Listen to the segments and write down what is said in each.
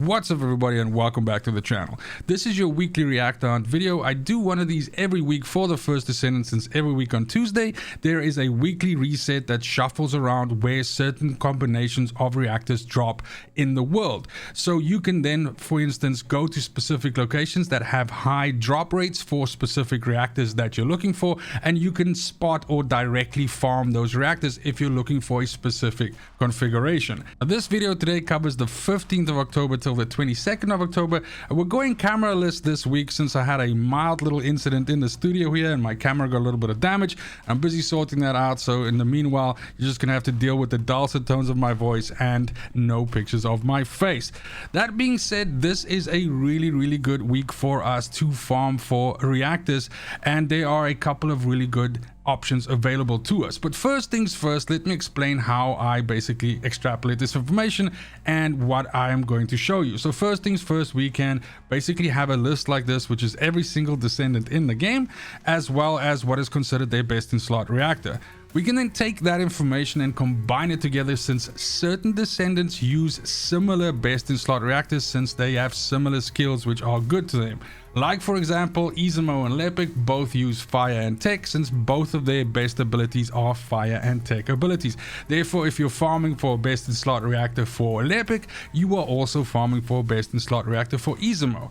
What's up everybody and welcome back to the channel. This is your weekly reactor hunt video. I do one of these every week for the First Descendant, since every week on Tuesday there is a weekly reset that shuffles around where certain combinations of reactors drop in the world. So you can then, for instance, go to specific locations that have high drop rates for specific reactors that you're looking for, and you can spot or directly farm those reactors if you're looking for a specific configuration. Now, this video today covers the 15th of October till the 22nd of October. We're going cameraless this week since I had a mild little incident in the studio here and my camera got a little bit of damage. I'm busy sorting that out, so in the meanwhile you're just gonna have to deal with the dulcet tones of my voice and no pictures of my face. That being said, this is a really good week for us to farm for reactors, and there are a couple of really good options available to us. But first things first, let me explain how I basically extrapolate this information and what I am going to show you. So first things first, we can basically have a list like this, which is every single descendant in the game, as well as what is considered their best in slot reactor. We can then take that information and combine it together, since certain descendants use similar best in slot reactors since they have similar skills which are good to them. Like for example, Izamo and Lepic both use fire and tech, since both of their best abilities are fire and tech abilities. Therefore, if you're farming for a best in slot reactor for Lepic, you are also farming for a best in slot reactor for Izamo.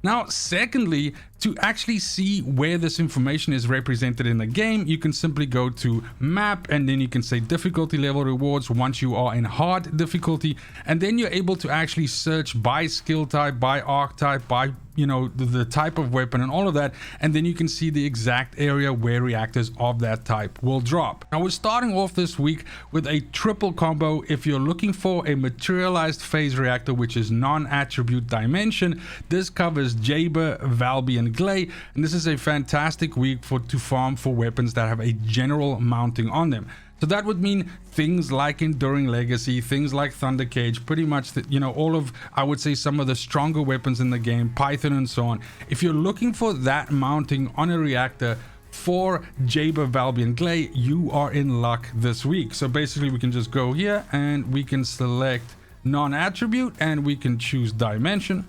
Now, secondly, to actually see where this information is represented in the game, you can simply go to map and then you can say difficulty level rewards once you are in hard difficulty, and then you're able to actually search by skill type, by archetype, by the type of weapon and all of that, and then you can see the exact area where reactors of that type will drop. Now, we're starting off this week with a triple combo. If you're looking for a materialized phase reactor which is non-attribute dimension, this covers Jayber, Valby and Gley, and this is a fantastic week to farm for weapons that have a general mounting on them. So that would mean things like Enduring Legacy, things like Thunder Cage, pretty much all of, I would say, some of the stronger weapons in the game, Python and so on. If you're looking for that mounting on a reactor for Jayber, Valby and Gley, you are in luck this week. So basically we can just go here and we can select non-attribute and we can choose dimension.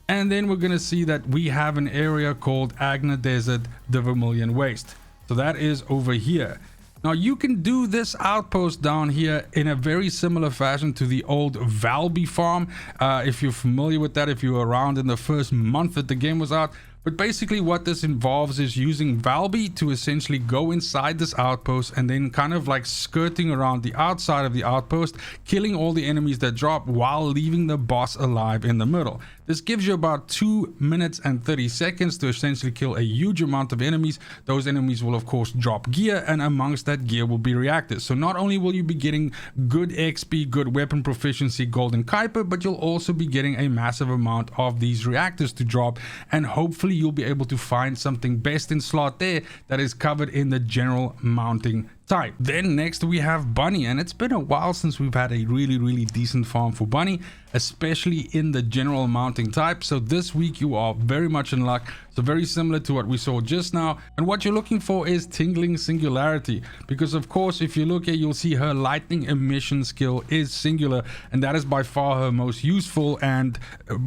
And then we're going to see that we have an area called Agna Desert, the Vermilion Waste. So that is over here. Now, you can do this outpost down here in a very similar fashion to the old Valby farm, if you're familiar with that, if you were around in the first month that the game was out. But basically what this involves is using Valby to essentially go inside this outpost and then kind of like skirting around the outside of the outpost, killing all the enemies that drop while leaving the boss alive in the middle. This gives you about 2 minutes and 30 seconds to essentially kill a huge amount of enemies. Those enemies will of course drop gear, and amongst that gear will be reactors. So not only will you be getting good XP, good weapon proficiency, golden Kuiper, but you'll also be getting a massive amount of these reactors to drop, and hopefully you'll be able to find something best in slot there that is covered in the general mounting type. Then next we have Bunny, and it's been a while since we've had a really decent farm for Bunny, especially in the general mounting type. So this week you are very much in luck. So very similar to what we saw just now, and what you're looking for is Tingling Singularity, because of course if you look here you'll see her lightning emission skill is singular, and that is by far her most useful and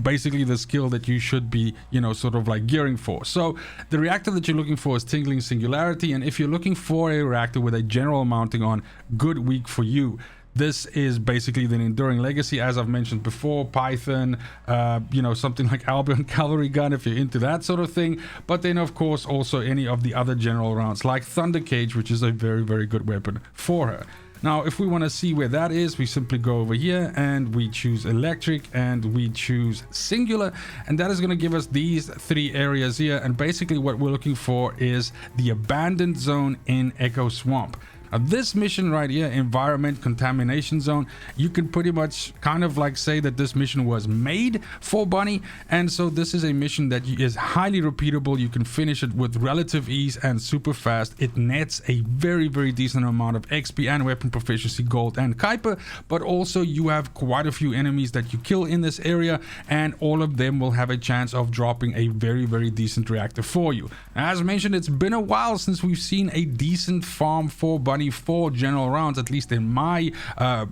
basically the skill that you should be sort of like gearing for. So the reactor that you're looking for is Tingling Singularity, and if you're looking for a reactor with a general mounting on, good week for you. This is basically the Enduring Legacy, as I've mentioned before, Python, something like Albion Cavalry Gun if you're into that sort of thing. But then of course also any of the other general rounds like Thunder Cage, which is a very good weapon for her. Now, if we want to see where that is, we simply go over here and we choose electric and we choose singular, and that is going to give us these 3 areas here. And basically what we're looking for is the abandoned zone in Echo Swamp. Now, this mission right here, Environment Contamination Zone, you can pretty much kind of like say that this mission was made for Bunny, and so this is a mission that is highly repeatable. You can finish it with relative ease and super fast. It nets a very decent amount of XP and weapon proficiency, gold and Kuiper, but also you have quite a few enemies that you kill in this area, and all of them will have a chance of dropping a very decent reactor for you. As mentioned, it's been a while since we've seen a decent farm for Bunny Bunny for general rounds, at least in my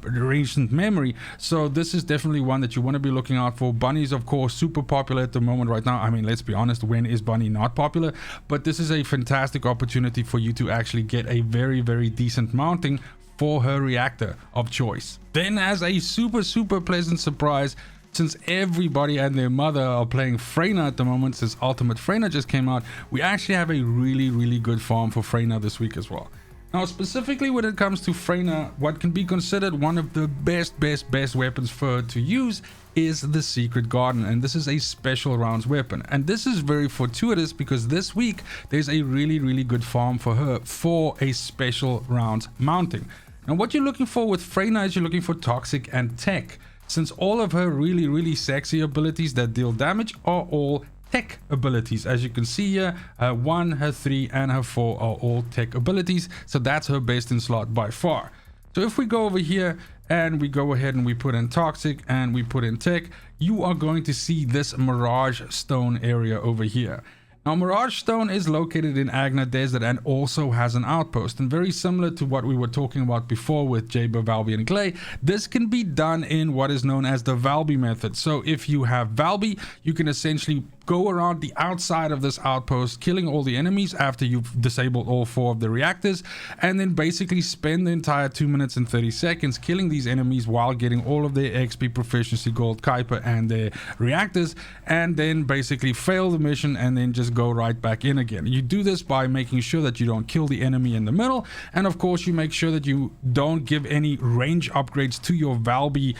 recent memory. So this is definitely one that you want to be looking out for. Bunny is of course super popular at the moment right now. I mean, let's be honest, when is Bunny not popular? But this is a fantastic opportunity for you to actually get a very decent mounting for her reactor of choice. Then, as a super pleasant surprise, since everybody and their mother are playing Freyna at the moment, since Ultimate Freyna just came out, we actually have a really good farm for Freyna this week as well. Now, specifically when it comes to Freyna, what can be considered one of the best weapons for her to use is the Secret Garden, and this is a special rounds weapon. And this is very fortuitous because this week there's a really good farm for her for a special rounds mounting. Now, what you're looking for with Freyna is you're looking for toxic and tech, since all of her really sexy abilities that deal damage are all tech abilities. As you can see here, her 1, her 3 and her 4 are all tech abilities, so that's her best in slot by far. So if we go over here and we go ahead and we put in toxic and we put in tech, you are going to see this Mirage Stone area over here. Now, Mirage Stone is located in Agna Desert and also has an outpost, and very similar to what we were talking about before with Jayber, Valby and Gley, this can be done in what is known as the Valby method. So if you have Valby, you can essentially go around the outside of this outpost, killing all the enemies after you've disabled all 4 of the reactors, and then basically spend the entire 2 minutes and 30 seconds killing these enemies while getting all of their XP, proficiency, gold, Kuiper and their reactors, and then basically fail the mission and then just go right back in again. You do this by making sure that you don't kill the enemy in the middle, and of course you make sure that you don't give any range upgrades to your Valby,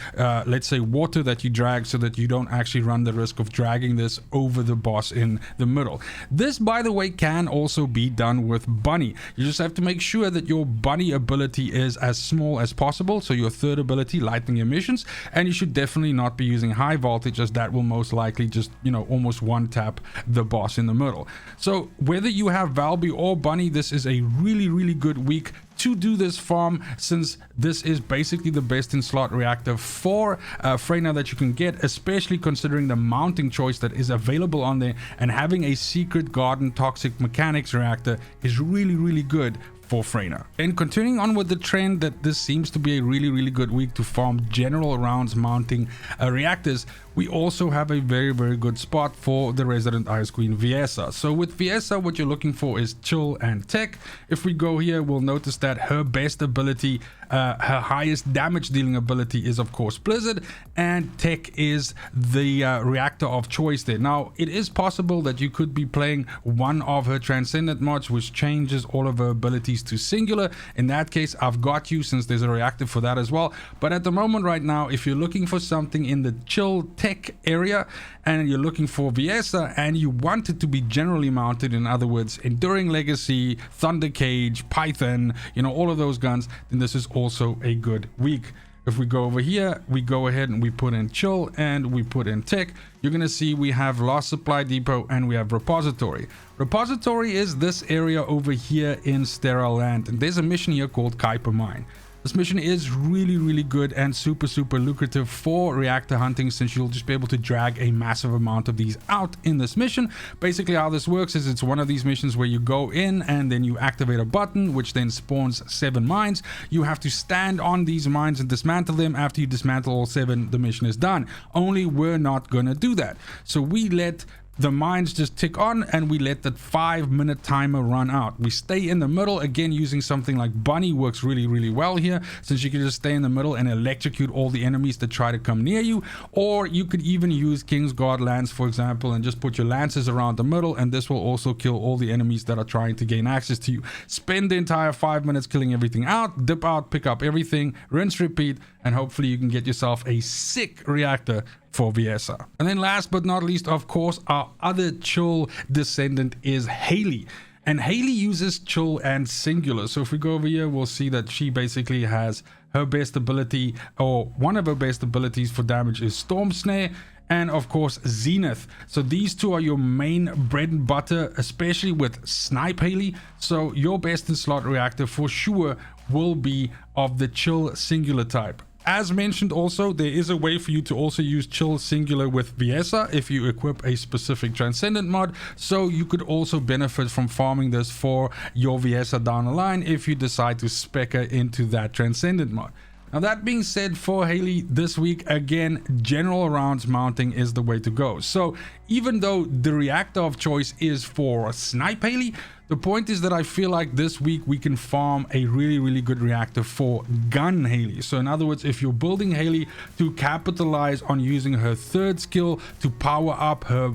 let's say water that you drag, so that you don't actually run the risk of dragging this over the boss in the middle. This, by the way, can also be done with Bunny. You just have to make sure that your Bunny ability is as small as possible, so your third ability, lightning emissions, and you should definitely not be using high voltage, as that will most likely just, you know, almost one tap the boss in the middle. So whether you have Valby or Bunny, this is a really good week to do this farm, since this is basically the best in slot reactor for Freyna that you can get, especially considering the mounting choice that is available on there, and having a Secret Garden toxic mechanics reactor is really good for Freyna. And continuing on with the trend that this seems to be a really good week to farm general rounds mounting reactors, we also have a very good spot for the Resident Ice Queen Viessa. So with Viessa, what you're looking for is chill and tech. If we go here, we'll notice that her best ability, her highest damage dealing ability is of course Blizzard, and tech is the reactor of choice there. Now, it is possible that you could be playing one of her Transcendent mods, which changes all of her abilities to singular. In that case, I've got you, since there's a reactor for that as well. But at the moment right now, if you're looking for something in the chill tech area and you're looking for Viessa and you want it to be generally mounted, in other words Enduring Legacy, Thunder Cage, Python, you know, all of those guns, then this is also a good week. If we go over here, we go ahead and we put in chill and we put in tech, you're gonna see we have Lost Supply Depot and we have Repository. Repository is this area over here in Sterile Land, and there's a mission here called Kuiper Mine. This mission is really good and super lucrative for reactor hunting, since you'll just be able to drag a massive amount of these out in this mission. Basically how this works is it's one of these missions where you go in and then you activate a button which then spawns 7 mines. You have to stand on these mines and dismantle them. After you dismantle all 7, the mission is done. Only we're not gonna do that. So we let the mines just tick on and we let the 5-minute timer run out. We stay in the middle, again using something like Bunny works really well here, since you can just stay in the middle and electrocute all the enemies that try to come near you. Or you could even use Kingsguard Lance, for example, and just put your lances around the middle, and this will also kill all the enemies that are trying to gain access to you. Spend the entire 5 minutes killing everything out, dip out, pick up everything, rinse, repeat, and hopefully you can get yourself a sick reactor for Viessa. And then last but not least, of course, our other chill descendant is Hailey. And Hailey uses chill and singular. So if we go over here, we'll see that she basically has her best ability, or one of her best abilities for damage, is Storm Snare, and of course Zenith. So these two are your main bread and butter, especially with Snipe Hailey. So your best in slot reactor for sure will be of the chill singular type. As mentioned also, there is a way for you to also use chill singular with Viessa if you equip a specific Transcendent mod, so you could also benefit from farming this for your Viessa down the line if you decide to spec her into that Transcendent mod. Now that being said, for Hailey this week, again, general rounds mounting is the way to go. So even though the reactor of choice is for snipe Hailey, the point is that I feel like this week we can farm a really good reactor for gun Hailey. So in other words, if you're building Hailey to capitalize on using her third skill to power up her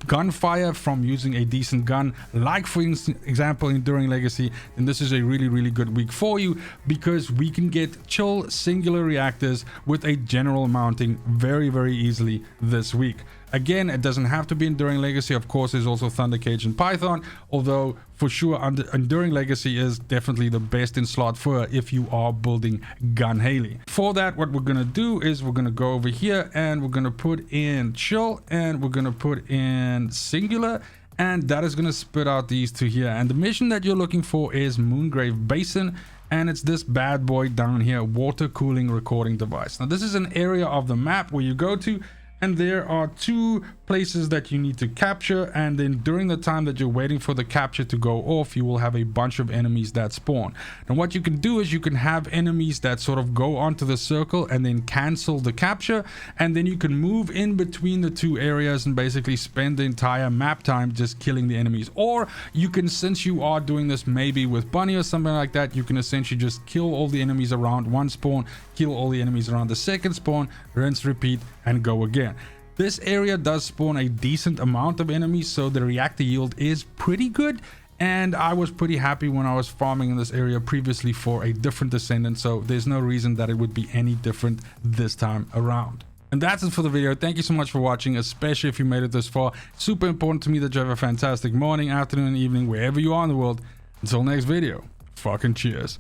gunfire from using a decent gun, like for example Enduring Legacy, then this is a really good week for you, because we can get chill singular reactors with a general mounting very easily this week. Again, it doesn't have to be Enduring Legacy. Of course, there's also Thunder Cage and Python, although for sure Enduring Legacy is definitely the best in slot for her if you are building gun Hailey. For that, what we're gonna do is we're gonna go over here and we're gonna put in chill and we're gonna put in singular, and that is gonna spit out these two here. And the mission that you're looking for is Moongrave Basin, and it's this bad boy down here, water cooling recording device. Now this is an area of the map where you go to, and there are two places that you need to capture, and then during the time that you're waiting for the capture to go off, you will have a bunch of enemies that spawn. And what you can do is you can have enemies that sort of go onto the circle and then cancel the capture, and then you can move in between the two areas and basically spend the entire map time just killing the enemies. Or you can, since you are doing this maybe with Bunny or something like that, you can essentially just kill all the enemies around one spawn, kill all the enemies around the second spawn, rinse, repeat, and go again. This area does spawn a decent amount of enemies, so the reactor yield is pretty good, and I was pretty happy when I was farming in this area previously for a different Descendant, so there's no reason that it would be any different this time around. And that's it for the video. Thank you so much for watching, especially if you made it this far. Super important to me that you have a fantastic morning, afternoon, and evening, wherever you are in the world. Until next video, fucking cheers.